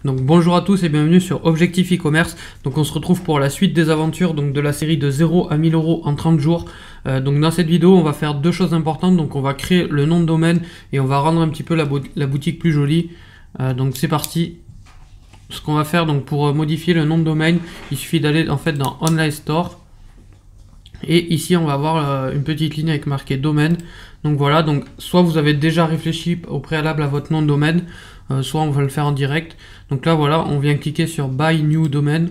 Donc bonjour à tous et bienvenue sur Objectif e-commerce. Donc on se retrouve pour la suite des aventures donc de la série de 0 à 1000 euros en 30 jours. Donc dans cette vidéo on va faire deux choses importantes. Donc on va créer le nom de domaine et on va rendre un petit peu la boutique plus jolie. Donc c'est parti. Ce qu'on va faire donc pour modifier le nom de domaine, il suffit d'aller en fait dans Online Store. Et ici on va avoir une petite ligne avec marqué domaine. Donc voilà, donc soit vous avez déjà réfléchi au préalable à votre nom de domaine, soit on va le faire en direct. Donc là voilà, on vient cliquer sur Buy New Domain.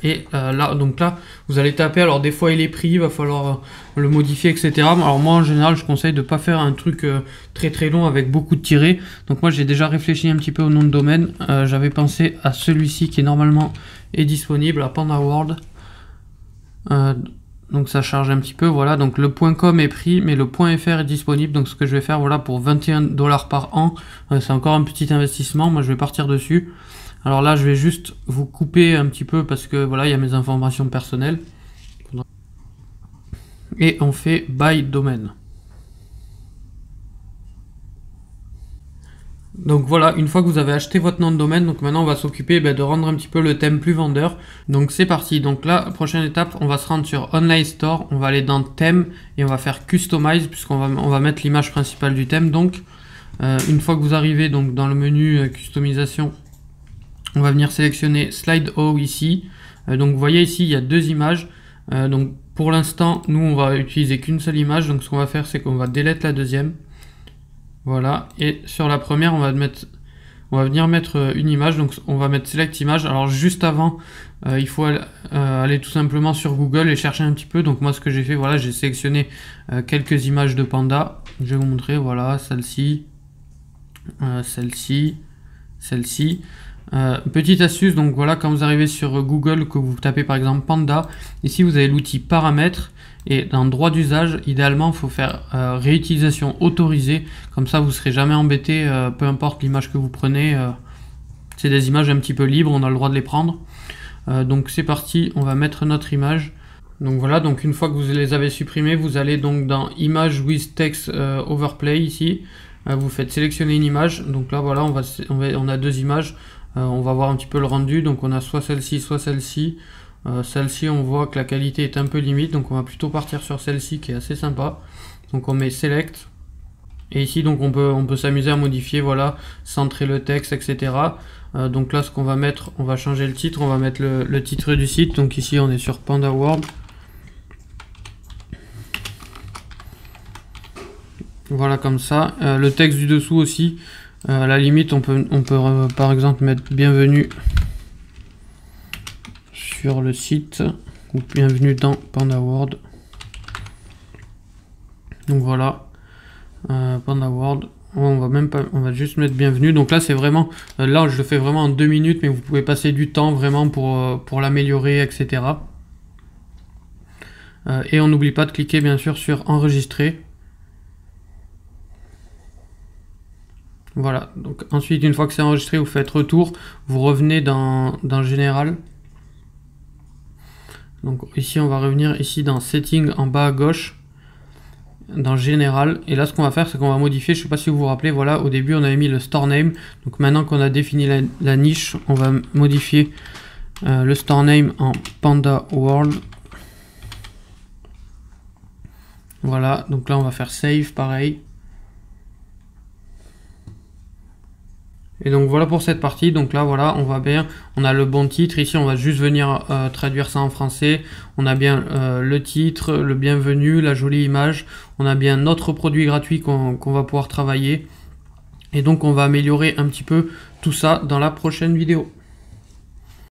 Et là, donc là, vous allez taper, alors des fois il est pris, il va falloir le modifier, etc. Alors moi en général, je conseille de ne pas faire un truc très long avec beaucoup de tirets. Donc moi j'ai déjà réfléchi un petit peu au nom de domaine. J'avais pensé à celui-ci qui normalement est disponible, à Panda World. Donc ça charge un petit peu, voilà, donc le .com est pris, mais le .fr est disponible. Donc ce que je vais faire, voilà, pour 21 $ par an, c'est encore un petit investissement, moi je vais partir dessus. Alors là je vais juste vous couper un petit peu parce que voilà, il y a mes informations personnelles. Et on fait Buy Domain. Donc voilà, une fois que vous avez acheté votre nom de domaine, donc maintenant on va s'occuper de rendre un petit peu le thème plus vendeur. Donc c'est parti. Donc là, prochaine étape, on va se rendre sur Online Store, on va aller dans thème et on va faire Customize puisqu'on va mettre l'image principale du thème. Donc une fois que vous arrivez donc dans le menu customisation, on va venir sélectionner Slide O ici. Donc vous voyez ici, il y a deux images. Donc pour l'instant, nous on va utiliser qu'une seule image. Donc ce qu'on va faire, c'est qu'on va delete la deuxième. Voilà, et sur la première, on va venir mettre une image, donc on va mettre Select Image. Alors juste avant, il faut aller tout simplement sur Google et chercher un petit peu. Donc moi, ce que j'ai fait, voilà, j'ai sélectionné quelques images de panda. Je vais vous montrer, voilà, celle-ci, celle-ci, celle-ci. Petite astuce, donc voilà, quand vous arrivez sur Google, que vous tapez par exemple panda, ici vous avez l'outil paramètres. Et dans droit d'usage, idéalement, il faut faire réutilisation autorisée. Comme ça, vous ne serez jamais embêté, peu importe l'image que vous prenez. C'est des images un petit peu libres, on a le droit de les prendre. Donc c'est parti, on va mettre notre image. Donc voilà, donc une fois que vous les avez supprimées, vous allez donc dans Image with Text Overlay ici. Vous faites sélectionner une image. Donc là, voilà, on a deux images. On va voir un petit peu le rendu. Donc on a soit celle-ci, soit celle-ci. Celle-ci, on voit que la qualité est un peu limite, donc on va plutôt partir sur celle-ci qui est assez sympa. Donc on met Select, et ici donc on peut s'amuser à modifier, voilà, centrer le texte, etc. Donc là, ce qu'on va mettre, on va changer le titre, on va mettre le titre du site. Donc ici on est sur Panda World. Voilà, comme ça. Le texte du dessous aussi, à la limite on peut par exemple mettre bienvenue sur le site, ou bienvenue dans Panda World. Donc voilà, Panda World, on va juste mettre bienvenue. Donc là c'est vraiment, là je le fais vraiment en 2 minutes, mais vous pouvez passer du temps vraiment pour l'améliorer, etc. Et on n'oublie pas de cliquer bien sûr sur enregistrer. Voilà, donc ensuite une fois que c'est enregistré, vous faites retour, vous revenez dans général. Donc ici on va revenir ici dans Setting en bas à gauche, dans Général, et là ce qu'on va faire, c'est qu'on va modifier, je ne sais pas si vous vous rappelez, voilà, au début on avait mis le Store Name. Donc maintenant qu'on a défini la niche, on va modifier le Store Name en Panda World. Voilà, donc là on va faire Save, pareil. Et donc voilà pour cette partie. Donc là voilà, on va bien, on a le bon titre. Ici on va juste venir traduire ça en français. On a bien le titre, le bienvenu, la jolie image. On a bien notre produit gratuit qu'on va pouvoir travailler. Et donc on va améliorer un petit peu tout ça dans la prochaine vidéo.